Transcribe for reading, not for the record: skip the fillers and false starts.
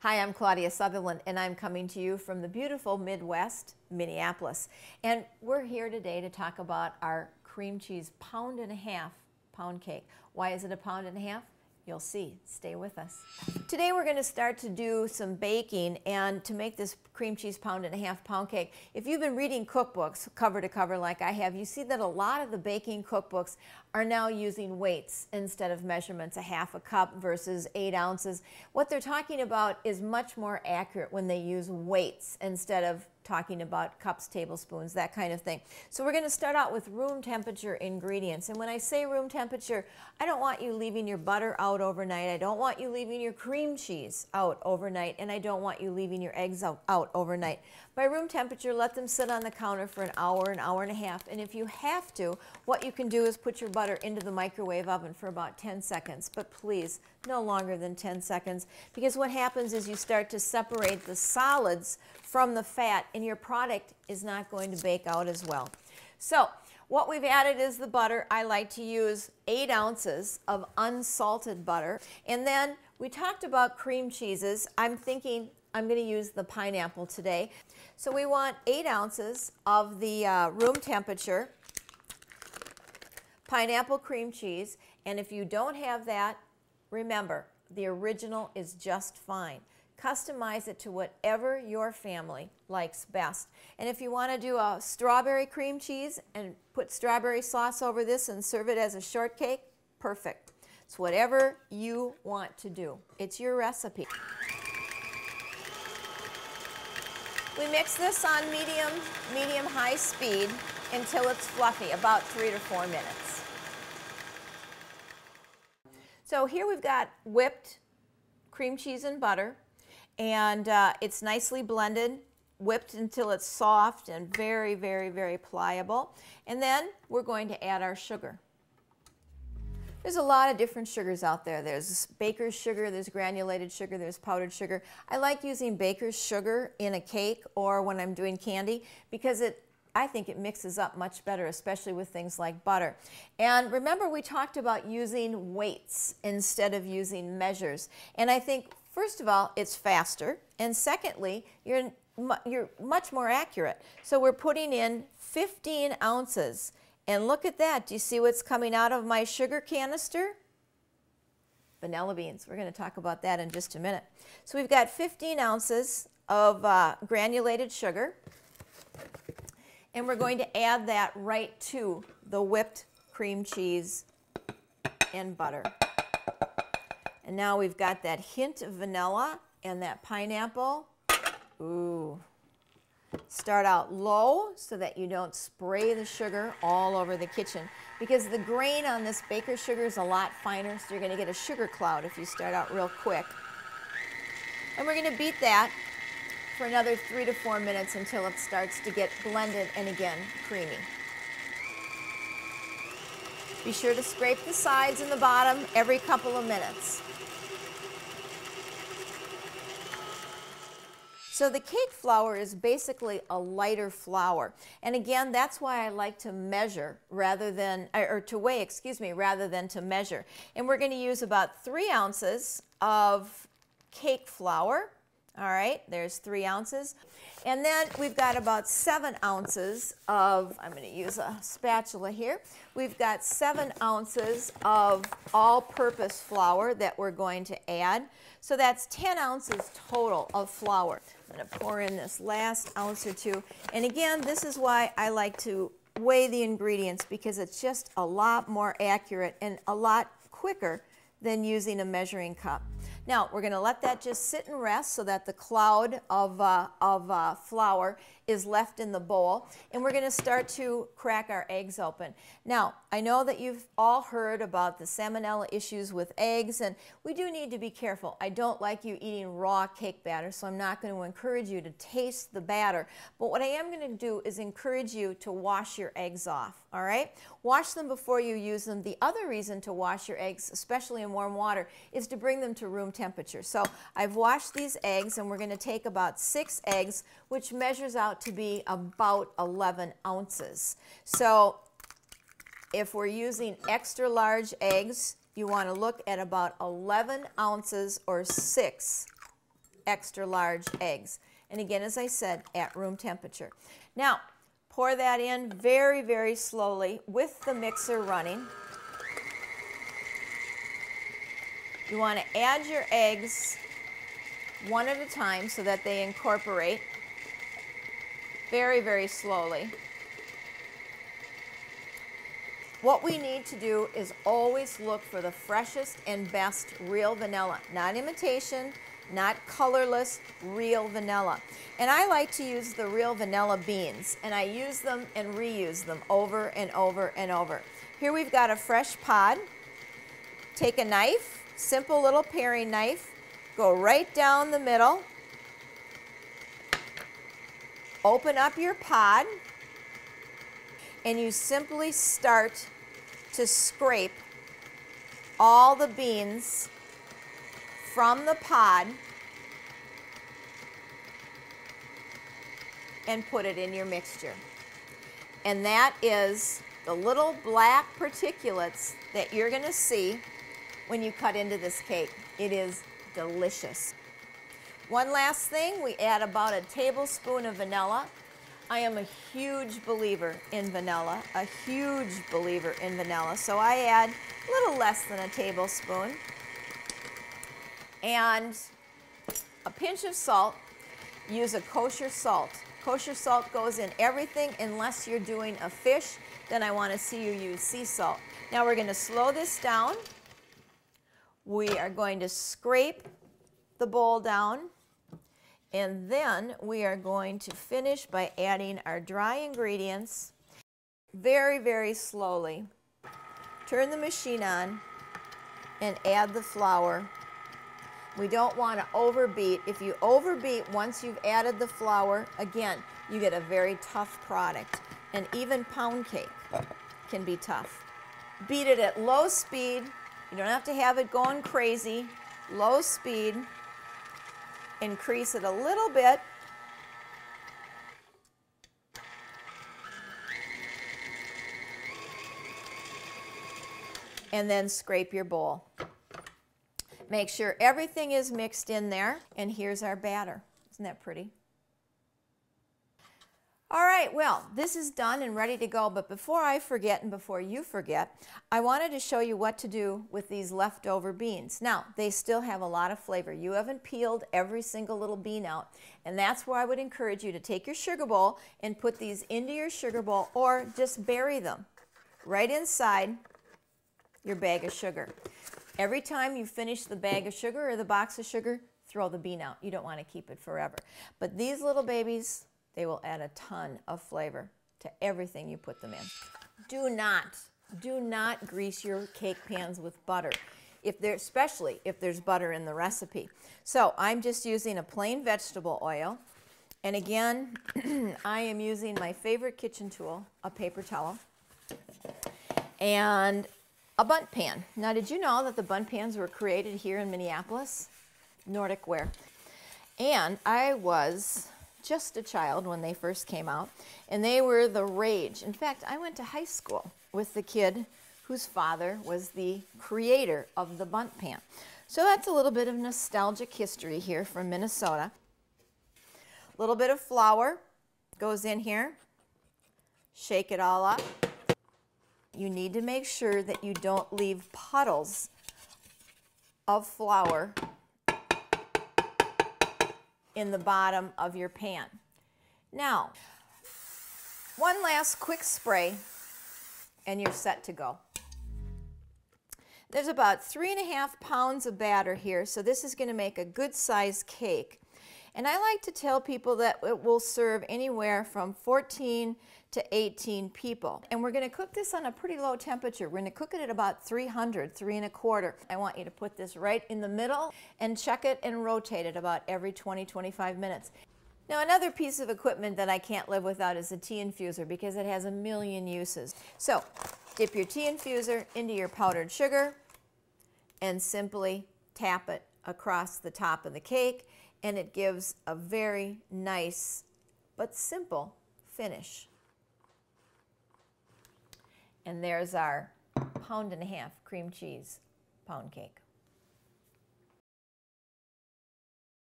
Hi, I'm Claudia Sutherland, and I'm coming to you from the beautiful Midwest, Minneapolis. And we're here today to talk about our cream cheese pound-and-a-half pound cake. Why is it a pound and a half? You'll see. Stay with us. Today we're going to start to do some baking, and to make this cream cheese pound-and-a-half pound cake, if you've been reading cookbooks cover to cover like I have, you see that a lot of the baking cookbooks are now using weights instead of measurements, a half a cup versus 8 ounces. What they're talking about is much more accurate when they use weights instead of talking about cups, tablespoons, that kind of thing. So we're going to start out with room temperature ingredients. And when I say room temperature, I don't want you leaving your butter out overnight. I don't want you leaving your cream cheese out overnight. And I don't want you leaving your eggs out overnight. By room temperature, let them sit on the counter for an hour and a half. And if you have to, what you can do is put your butter into the microwave oven for about 10 seconds. But please, no longer than 10 seconds. Because what happens is you start to separate the solids from the fat, and your product is not going to bake out as well. So what we've added is the butter. I like to use 8 ounces of unsalted butter. And then we talked about cream cheeses. I'm thinking I'm going to use the pineapple today. So we want 8 ounces of the room temperature pineapple cream cheese. And if you don't have that, remember, the original is just fine. Customize it to whatever your family likes best. And if you want to do a strawberry cream cheese and put strawberry sauce over this and serve it as a shortcake, perfect. It's whatever you want to do. It's your recipe. We mix this on medium-high speed until it's fluffy, about 3 to 4 minutes. So here we've got whipped cream cheese and butter. And it's nicely blended, whipped until it's soft and very, very, very pliable. And then we're going to add our sugar. There's a lot of different sugars out there. There's baker's sugar, there's granulated sugar, there's powdered sugar. I like using baker's sugar in a cake or when I'm doing candy because I think it mixes up much better, especially with things like butter. And remember, we talked about using weights instead of using measures. And I think, first of all, it's faster, and secondly, you're much more accurate. So we're putting in 15 ounces, and look at that. Do you see what's coming out of my sugar canister? Vanilla beans. We're going to talk about that in just a minute. So we've got 15 ounces of granulated sugar, and we're going to add that right to the whipped cream cheese and butter. And now we've got that hint of vanilla and that pineapple. Ooh. Start out low so that you don't spray the sugar all over the kitchen, because the grain on this baker's sugar is a lot finer, so you're going to get a sugar cloud if you start out real quick. And we're going to beat that for another 3 to 4 minutes until it starts to get blended and again creamy. Be sure to scrape the sides and the bottom every couple of minutes. So the cake flour is basically a lighter flour. And again, that's why I like to measure rather than, or to weigh, excuse me, rather than to measure. And we're going to use about 3 ounces of cake flour. All right, there's 3 ounces. And then we've got about 7 ounces of, I'm going to use a spatula here. We've got 7 ounces of all-purpose flour that we're going to add. So that's 10 ounces total of flour. I'm going to pour in this last ounce or 2. And again, this is why I like to weigh the ingredients, because it's just a lot more accurate and a lot quicker than using a measuring cup. Now, we're going to let that just sit and rest so that the cloud of flour is left in the bowl. And we're going to start to crack our eggs open. Now, I know that you've all heard about the salmonella issues with eggs, and we do need to be careful. I don't like you eating raw cake batter, so I'm not going to encourage you to taste the batter. But what I am going to do is encourage you to wash your eggs off, all right? Wash them before you use them. The other reason to wash your eggs, especially in warm water, is to bring them to room temperature. So I've washed these eggs, and we're going to take about 6 eggs, which measures out to be about 11 ounces. So if we're using extra large eggs, you want to look at about 11 ounces or 6 extra large eggs. And again, as I said, at room temperature. Now, pour that in very, very slowly with the mixer running. You want to add your eggs one at a time so that they incorporate very, very slowly. What we need to do is always look for the freshest and best real vanilla, not imitation, not colorless, real vanilla. And I like to use the real vanilla beans, and I use them and reuse them over and over and over. Here we've got a fresh pod. Take a knife, simple little paring knife, go right down the middle, open up your pod, and you simply start to scrape all the beans from the pod and put it in your mixture. And that is the little black particulates that you're going to see when you cut into this cake. It is delicious. One last thing, we add about a tablespoon of vanilla. I am a huge believer in vanilla, a huge believer in vanilla. So I add a little less than a tablespoon. And a pinch of salt. Use a kosher salt. Kosher salt goes in everything unless you're doing a fish. Then I want to see you use sea salt. Now we're going to slow this down. We are going to scrape the bowl down. And then we are going to finish by adding our dry ingredients very, very slowly. Turn the machine on and add the flour. We don't want to overbeat. If you overbeat once you've added the flour, again, you get a very tough product. And even pound cake can be tough. Beat it at low speed. You don't have to have it going crazy. Low speed. Increase it a little bit. And then scrape your bowl. Make sure everything is mixed in there. And here's our batter. Isn't that pretty? All right, well, this is done and ready to go, but before I forget and before you forget, I wanted to show you what to do with these leftover beans. Now, they still have a lot of flavor. You haven't peeled every single little bean out, and that's where I would encourage you to take your sugar bowl and put these into your sugar bowl, or just bury them right inside your bag of sugar. Every time you finish the bag of sugar or the box of sugar, throw the bean out. You don't want to keep it forever. But these little babies, they will add a ton of flavor to everything you put them in. Do not grease your cake pans with butter, especially if there's butter in the recipe. So I'm just using a plain vegetable oil. And again, I am using my favorite kitchen tool, a paper towel, and a Bundt pan. Now, did you know that the Bundt pans were created here in Minneapolis? Nordic ware. And I was just a child when they first came out, and they were the rage. In fact, I went to high school with the kid whose father was the creator of the Bundt pan. So that's a little bit of nostalgic history here from Minnesota. A little bit of flour goes in here. Shake it all up. You need to make sure that you don't leave puddles of flour in the bottom of your pan. Now, one last quick spray and you're set to go. There's about 3.5 pounds of batter here, so this is going to make a good sized cake. And I like to tell people that it will serve anywhere from 14 to 18 people. And we're going to cook this on a pretty low temperature. We're going to cook it at about 300, 3¼ I want you to put this right in the middle and check it and rotate it about every 20-25 minutes. Now, another piece of equipment that I can't live without is a tea infuser because it has a million uses. So dip your tea infuser into your powdered sugar and simply tap it across the top of the cake, and it gives a very nice but simple finish. And there's our 1.5 pound cream cheese pound cake.